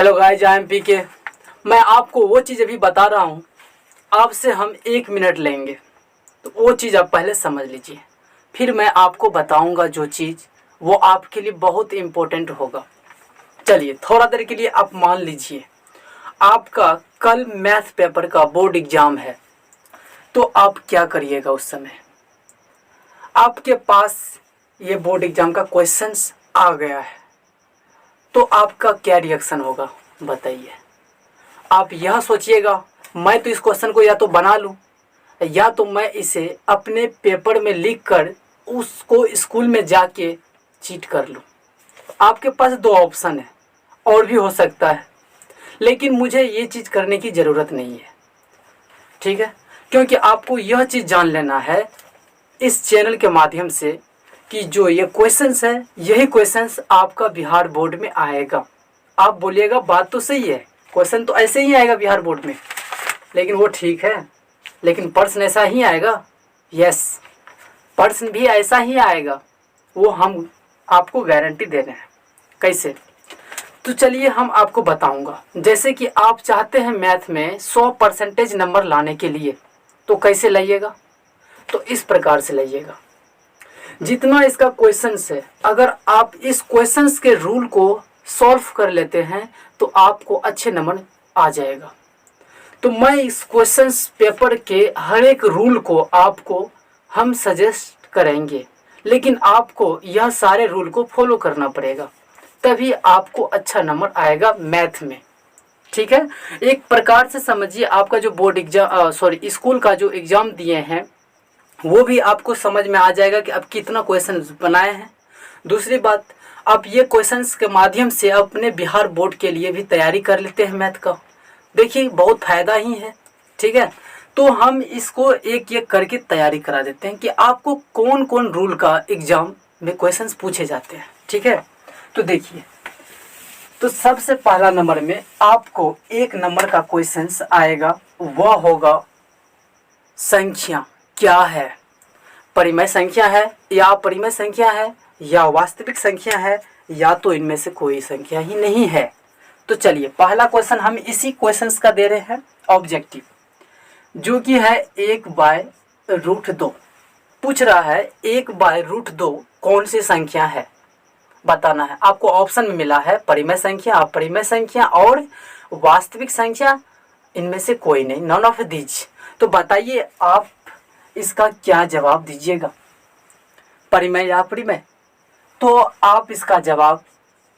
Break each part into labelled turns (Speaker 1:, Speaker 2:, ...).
Speaker 1: Hello guys, I am पीके। मैं आपको वो चीज़ अभी बता रहा हूँ, आपसे हम 1 मिनट लेंगे, तो वो चीज़ आप पहले समझ लीजिए, फिर मैं आपको बताऊँगा जो चीज़ वो आपके लिए बहुत इम्पोर्टेंट होगा। चलिए थोड़ा देर के लिए आप मान लीजिए आपका कल मैथ पेपर का बोर्ड एग्ज़ाम है, तो आप क्या करिएगा उस समय? आपके पास ये बोर्ड एग्ज़ाम का क्वेश्चंस आ गया है, तो आपका क्या रिएक्शन होगा बताइए? आप यह सोचिएगा मैं तो इस क्वेश्चन को या तो बना लूँ या तो मैं इसे अपने पेपर में लिख कर उसको स्कूल में जाके चीट कर लूँ। आपके पास दो ऑप्शन है, और भी हो सकता है, लेकिन मुझे ये चीज़ करने की ज़रूरत नहीं है, ठीक है? क्योंकि आपको यह चीज़ जान लेना है इस चैनल के माध्यम से कि जो ये क्वेश्चंस है यही क्वेश्चंस आपका बिहार बोर्ड में आएगा। आप बोलिएगा बात तो सही है, क्वेश्चन तो ऐसे ही आएगा बिहार बोर्ड में, लेकिन वो ठीक है, लेकिन प्रश्न ऐसा ही आएगा? यस, प्रश्न भी ऐसा ही आएगा, वो हम आपको गारंटी दे रहे हैं। कैसे? तो चलिए हम आपको बताऊंगा। जैसे कि आप चाहते हैं मैथ में 100% नंबर लाने के लिए, तो कैसे लाइएगा? तो इस प्रकार से लाइएगा। जितना इसका क्वेश्चंस है, अगर आप इस क्वेश्चंस के रूल को सॉल्व कर लेते हैं तो आपको अच्छे नंबर आ जाएगा। तो मैं इस क्वेश्चंस पेपर के हर एक रूल को आपको हम सजेस्ट करेंगे, लेकिन आपको यह सारे रूल को फॉलो करना पड़ेगा, तभी आपको अच्छा नंबर आएगा मैथ में, ठीक है? एक प्रकार से समझिए, आपका जो बोर्ड एग्जाम स्कूल का जो एग्ज़ाम दिए हैं वो भी आपको समझ में आ जाएगा कि आप कितना क्वेश्चन बनाए हैं। दूसरी बात, आप ये क्वेश्चंस के माध्यम से अपने बिहार बोर्ड के लिए भी तैयारी कर लेते हैं मैथ का, देखिए बहुत फ़ायदा ही है, ठीक है? तो हम इसको एक एक करके तैयारी करा देते हैं कि आपको कौन कौन रूल का एग्ज़ाम में क्वेश्चंस पूछे जाते हैं, ठीक है? तो देखिए, तो सबसे पहला नंबर में आपको 1 नंबर का क्वेश्चंस आएगा, वह होगा संख्या क्या है? परिमेय संख्या है या अपरिमेय संख्या है या वास्तविक संख्या है या तो इनमें से कोई संख्या ही नहीं है। तो चलिए पहला क्वेश्चन हम इसी क्वेश्चंस का दे रहे हैं, ऑब्जेक्टिव, जो कि है 1/√2। पूछ रहा है 1/√2 कौन सी संख्या है, बताना है। आपको ऑप्शन में मिला है परिमेय संख्या, अपरिमेय संख्या और वास्तविक संख्या, इनमें से कोई नहीं, नॉन ऑफ दीज। तो बताइए आप इसका क्या जवाब दीजिएगा, परिमेय या अपरिमेय? तो आप इसका जवाब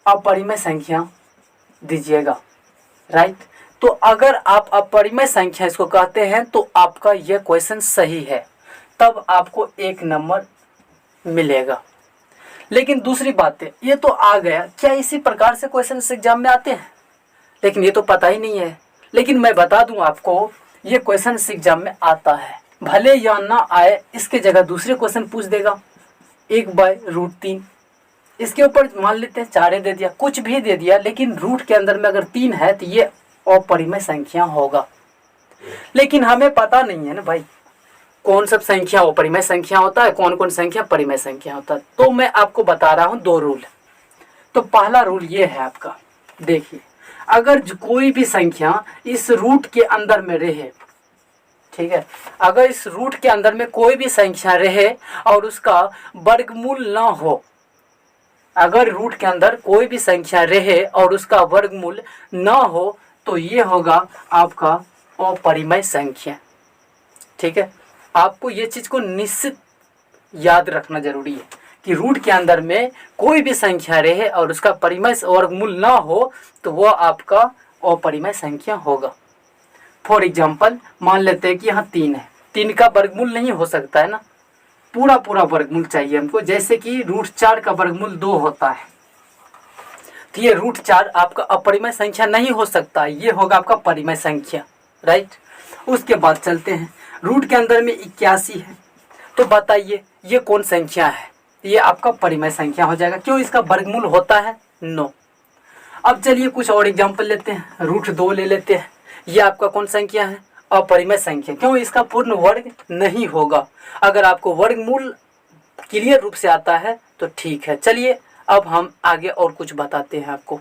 Speaker 1: अपरिमेय संख्या दीजिएगा, राइट? तो अगर आप अपरिमेय संख्या इसको कहते हैं तो आपका यह क्वेश्चन सही है, तब आपको 1 नंबर मिलेगा। लेकिन दूसरी बात है, ये तो आ गया, क्या इसी प्रकार से क्वेश्चन एग्जाम में आते हैं? लेकिन ये तो पता ही नहीं है। लेकिन मैं बता दूं आपको, ये क्वेश्चन एग्जाम में आता है, भले या ना आए, इसके जगह दूसरे क्वेश्चन पूछ देगा। 1/√3, इसके ऊपर मान लेते हैं 4 दे दिया, कुछ भी दे दिया, लेकिन रूट के अंदर में अगर 3 है तो ये अपरिमेय संख्या होगा। लेकिन हमें पता नहीं है ना भाई, कौन सब संख्या अपरिमेय संख्या होता है, कौन कौन संख्या परिमेय संख्या होता है। तो मैं आपको बता रहा हूँ 2 रूल। तो पहला रूल ये है आपका, देखिए, अगर कोई भी संख्या इस रूट के अंदर में रहे, ठीक है, अगर इस रूट के अंदर में कोई भी संख्या रहे और उसका वर्गमूल ना हो, अगर रूट के अंदर कोई भी संख्या रहे और उसका वर्गमूल ना हो, तो ये होगा आपका अपरिमेय संख्या, ठीक है? आपको ये चीज़ को निश्चित याद रखना जरूरी है कि रूट के अंदर में कोई भी संख्या रहे और उसका परिमेय वर्गमूल ना हो तो वह आपका अपरिमेय संख्या होगा। फॉर एग्जाम्पल मान लेते हैं कि यहाँ 3 है, 3 का वर्गमूल नहीं हो सकता है ना, पूरा पूरा वर्गमूल चाहिए हमको। जैसे कि √4 का वर्गमूल 2 होता है, तो ये √4 आपका अपरिमेय संख्या नहीं हो सकता, ये होगा आपका परिमेय संख्या, राइट? उसके बाद चलते हैं, रूट के अंदर में 81 है, तो बताइए ये कौन संख्या है? ये आपका परिमेय संख्या हो जाएगा, क्यों? इसका वर्गमूल होता है 9। अब चलिए कुछ और एग्जाम्पल लेते हैं, √2 ले लेते हैं, ये आपका कौन संख्या है? अपरिमेय संख्या, क्यों? इसका पूर्ण वर्ग नहीं होगा। अगर आपको वर्गमूल क्लियर रूप से आता है तो ठीक है। चलिए अब हम आगे और कुछ बताते हैं आपको।